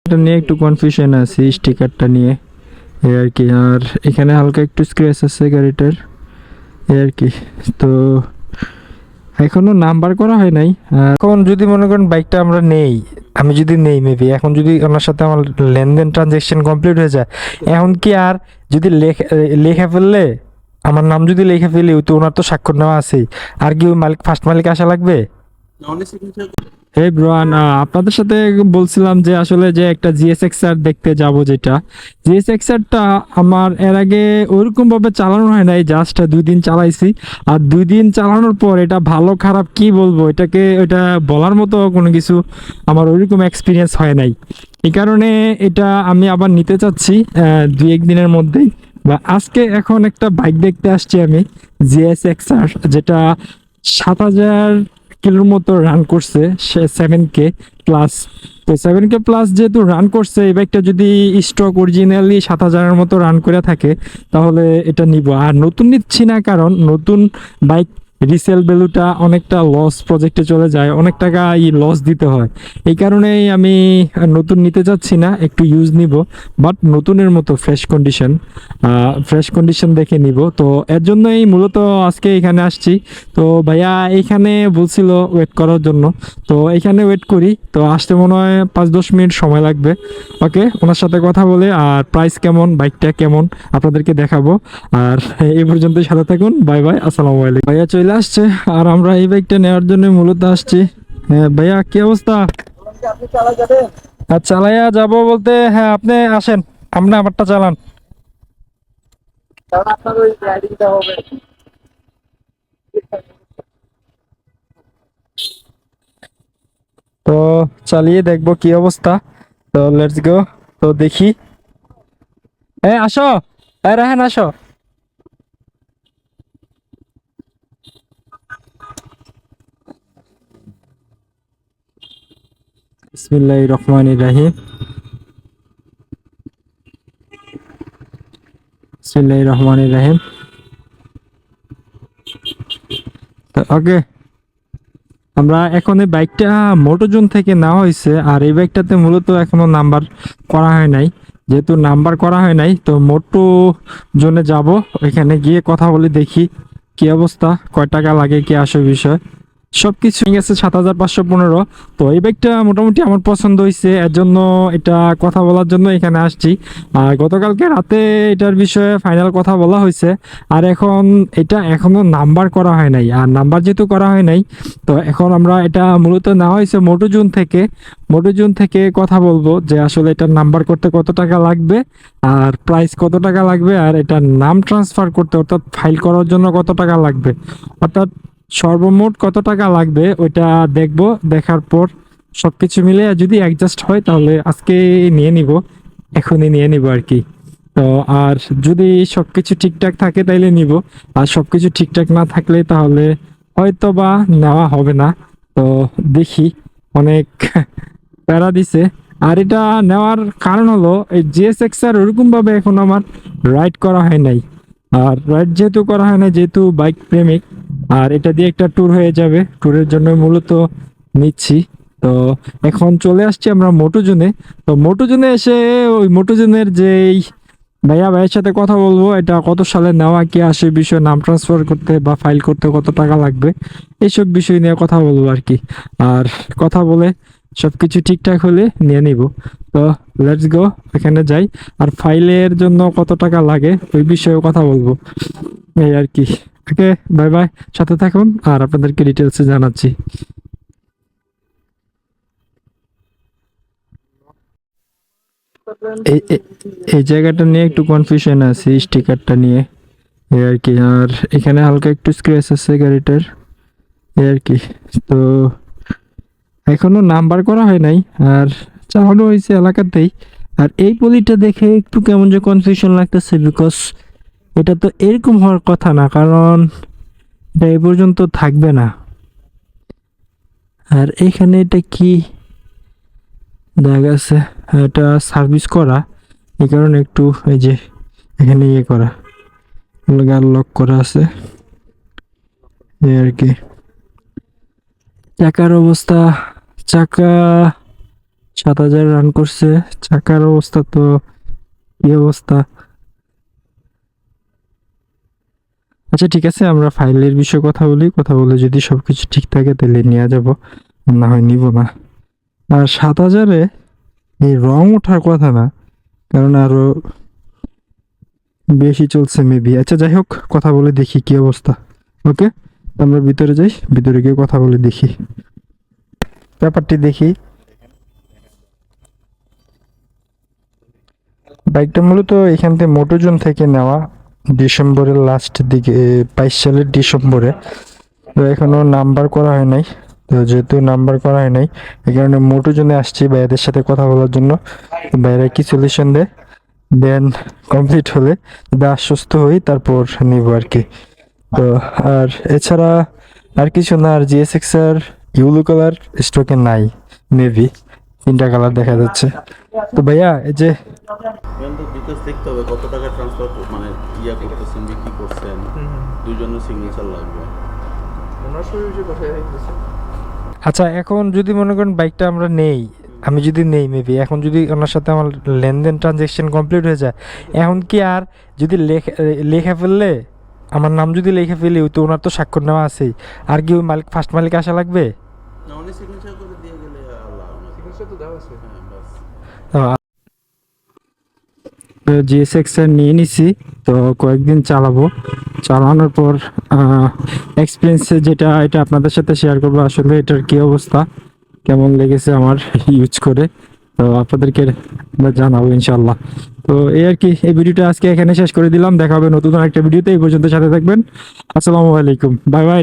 এটা নিয়ে একটু কনফিউশন আছে স্টিকারটা নিয়ে, এই আর কি। আর এখানে হালকা একটু স্ক্র্যাচ আছে গাড়িটার, এই আর কি। তো এখনো নাম্বার করা হয় নাই। এখন যদি মনে করেন বাইকটা আমরা নেই, আমি যদি নেই মেবি, এখন যদি ওনার সাথে আমার লেনদেন ট্রানজ্যাকশন কমপ্লিট হয়ে যায়, এখন কি আর যদি লেখা ফেললে, আমার নাম যদি লেখা ফেলি, তো ওনার তো স্বাক্ষর নেওয়া আছেই, আর কি ওই মালিক ফার্স্ট মালিক আসা লাগবে? এই ব্রোয়ান, আপনাদের সাথে বলছিলাম যে আসলে যে একটা জিএসএক্সআর দেখতে যাব, যেটা জিএসএক্সআরটা আমার এর আগে ওইরকম ভাবে চালানো হয় নাই, জাস্ট 2 দিন চালাইছি। আর 2 দিন চালানোর পর এটা ভালো খারাপ কি বলবো, এটাকে ওইটা বলার মতো কোনো কিছু আমার ওইরকম এক্সপিরিয়েন্স হয় নাই। এই কারণে এটা আমি আবার নিতে চাচ্ছি 2-1 দিনের মধ্যেই, বা আজকে এখন একটা বাইক দেখতে আসছি আমি, জিএসএক্সআর, যেটা 7,000 কিলোর মতো রান করছে, সে 7K প্লাস। তো 7K প্লাস যেহেতু রান করছে, এই বাইকটা যদি স্টক অরিজিনালি 7,000-এর মতো রান করে থাকে, তাহলে এটা নিব। আর নতুন নিচ্ছি না, কারণ নতুন বাইক রিসেল ভ্যালুটা অনেকটা লস প্রজেক্টে চলে যায়, অনেক টাকা লস দিতে হয়। এই কারণেই আমি নতুন নিতে চাচ্ছি না, একটু ইউজ নিব, বাট নতুনের মতো ফ্রেশ কন্ডিশন দেখে নিব। তো এর জন্যই মূলত আজকে এখানে আসছি। তো ভাইয়া এইখানে বলছিল ওয়েট করার জন্য, তো এখানে ওয়েট করি। তো আসতে মনে হয় 5-10 মিনিট সময় লাগবে। ওকে, ওনার সাথে কথা বলে আর প্রাইস কেমন, বাইকটা কেমন আপনাদেরকে দেখাবো। আর এই পর্যন্তই, সাথে থাকুন। বাই বাই, আসসালামু আলাইকুম। ভাইয়া চলে আসছে, আর আমরা এই বাইকটা নেওয়ার জন্য মূলত আসছি। হ্যাঁ ভাইয়া, কি অবস্থা? আপনি চালা যাবেন? আর চালাইয়া যাব বলতে, হ্যাঁ আপনি আসেন, আপনি আমারটা চালান। কারণ আপনার ওই রাইডিংটা হবে। তো চালিয়ে দেখবো কি অবস্থা। তো লেটস গো, তো দেখি। আসো, রাহেন আসো। বিসমিল্লাহির রহমানির রহিম, বিসমিল্লাহির রহমানির রহিম। তো ওকে, আমরা এখন এই বাইকটা মোটোজোন থেকে নেওয়া হয়েছে, আর এই বাইকটাতে মূলত এখনো নাম্বার করা হয় নাই। যেহেতু নাম্বার করা হয় নাই, তো মোটো জোনে যাব, এখানে গিয়ে কথা বলে দেখি কি অবস্থা, কয় টাকা লাগে, কি আসে বিষয়। সবকিছু ঠিক আছে, 7,515। তো এই বাইকটা মোটামুটি আমার পছন্দ হয়েছে, এর জন্য এটা কথা বলার জন্য এখানে আসছি। আর গতকালকে রাতে এটার বিষয়ে ফাইনাল কথা বলা হয়েছে। আর এখন এটা এখনো নাম্বার করা হয় নাই, আর নাম্বার যেহেতু করা হয় নাই, তো এখন আমরা এটা মূলত নেওয়া হয়েছে মোটোজোন থেকে। মোটোজোন থেকে কথা বলবো যে আসলে এটার নাম্বার করতে কত টাকা লাগবে, আর প্রাইস কত টাকা লাগবে, আর এটার নাম ট্রান্সফার করতে অর্থাৎ ফাইল করার জন্য কত টাকা লাগবে, অর্থাৎ সর্বমোট কত টাকা লাগবে, ওইটা দেখবো। দেখার পর সবকিছু মিলে যদি অ্যাডজাস্ট হয়, তাহলে আজকে নিয়ে নিব, এখনই নিয়ে নিব আর কি। তো আর যদি সবকিছু ঠিকঠাক থাকে তাইলে নিব, আর সবকিছু ঠিকঠাক না থাকলে তাহলে হয়তো বা নেওয়া হবে না। তো দেখি, অনেক প্যারা দিছে। আর এটা নেওয়ার কারণ হলো, এই জিএসএক্স আর ওরকম ভাবে এখন আমার রাইড করা হয় নাই। আর রাইড যেহেতু করা হয় না, যেহেতু বাইক প্রেমিক, আর এটা দিয়ে একটা ট্যুর হয়ে যাবে, ট্যুরের জন্য মূলত নিচ্ছি। তো এখন চলে আসছি আমরা মোটোজোনে। তো মোটোজোনে এসে ওই মোটোজোনের যেই ভাইয়ের সাথে কথা বলবো, এটা কত সালে নেওয়া, কি আসে বিষয়, নাম ট্রান্সফার করতে বা ফাইল করতে কত টাকা লাগবে, এইসব বিষয় নিয়ে কথা বলবো আর কি। আর কথা বলে সবকিছু ঠিকঠাক হলে নিয়ে নিব। তো লেটস গো, এখানে যাই। আর ফাইলের জন্য কত টাকা লাগে ওই বিষয়ে কথা বলবো, এই আর কি। ওকে, বাই বাই, সাথে থাকুন আর আপনাদেরকে ডিটেলসে জানাচ্ছি। এই এই- এই জায়গাটা নিয়ে একটু কনফিউশন আছে স্টিকারটা নিয়ে, এই আর কি। আর এখানে হালকা একটু স্ক্র্যাচ আছে গাড়িটার, এই আর কি। তো এখনো নাম্বার করা হয় নাই, আর চালানো হয়েছে এলাকাতেই। আর এই পলিটা দেখে একটু কেমন যে কনফিউশন লাগতেছে, বিকজ এটা তো এরকম হওয়ার কথা না, কারণ এটা এই পর্যন্ত থাকবে না। আর এখানে এটা কি দেখা গেছে, এটা সার্ভিস করা, এই কারণে একটু এই যে এখানে ইয়ে করা, লক করা আছে, এই আর কি। চাকার অবস্থা, চাকা 7,000 রান করছে। চাকার অবস্থা তো কি অবস্থা। আচ্ছা ঠিক আছে, আমরা ফাইলের বিষয়ে কথা বলে যদি সবকিছু ঠিক থাকে তাহলে নিয়ে যাব, না হয় নিব না। আর 7,000-এ এই রং ওঠার কথা না, কারণ আরো বেশি চলছে মেবি। আচ্ছা যাই হোক, কথা বলে দেখি কি অবস্থা। ওকে, আমরা ভিতরে যাই, ভিতরে গিয়ে কথা বলে দেখি, ব্যাপারটি দেখি। বাইকটা মূলত এখান থেকে মোটোজোন থেকে নেওয়া, ডিসেম্বরের লাস্ট দিকে, 22 সালের ডিসেম্বরে। তো এখনো নাম্বার করা হয় নাই। তো যেহেতু নাম্বার করা হয় নাই, এই কারণে মোটোজোনে আসছি ভাইয়াদের সাথে কথা বলার জন্য। ভাইয়ারা কি সলিউশন দেয়, দেন কমপ্লিট হলে যদি আশ্বস্ত হই তারপর নিব আর কি। তো আর এছাড়া আর কিছু না। আর জিএসএক্স আর ইউলো কালার স্টকে নাই, মেবি 3টা কালার দেখা যাচ্ছে। তো ভাইয়া এই যে এখন তো ডিটেলস দেখতে হবে কত টাকা ট্রান্সফার মানে ইয়া করতেছেন, বিক্রি করছেন, দুইজনের সিগনেচার লাগবে। ওনার শরীর যে কোথায় হইতেছে? আচ্ছা এখন যদি মনে করেন বাইকটা আমরা নেই, আমি যদি নেই মেবি, এখন যদি ওনার সাথে আমার লেনদেন ট্রানজ্যাকশন কমপ্লিট হয়ে যায়, এখন কি আর যদি লেখা ফেললে, আমার নাম যদি লেখা ফেলি, তো ওনার তো স্বাক্ষর নেওয়া আছেই, আর কি ওই মালিক ফার্স্ট মালিক আসা লাগবে? না উনি সিগনেচার করে দিয়ে গেলে আল্লাহ চিকিৎসা তো দেওয়া আছে। হ্যাঁ বাস। জিএসএক্স নিয়ে নিছি, তো কয়েকদিন চালাবো। চালানোর পর এক্সপিরিয়েন্স যেটা, এটা আপনাদের সাথে শেয়ার করবো আসলে এটার কি অবস্থা, কেমন লেগেছে আমার ইউজ করে, তো আপনাদেরকে আমরা জানাবো ইনশাল্লাহ। তো এই আর কি, এই ভিডিওটা আজকে এখানে শেষ করে দিলাম। দেখা হবে নতুন একটা ভিডিওতে। এই পর্যন্ত সাথে থাকবেন। আসসালামু আলাইকুম, বাই বাই।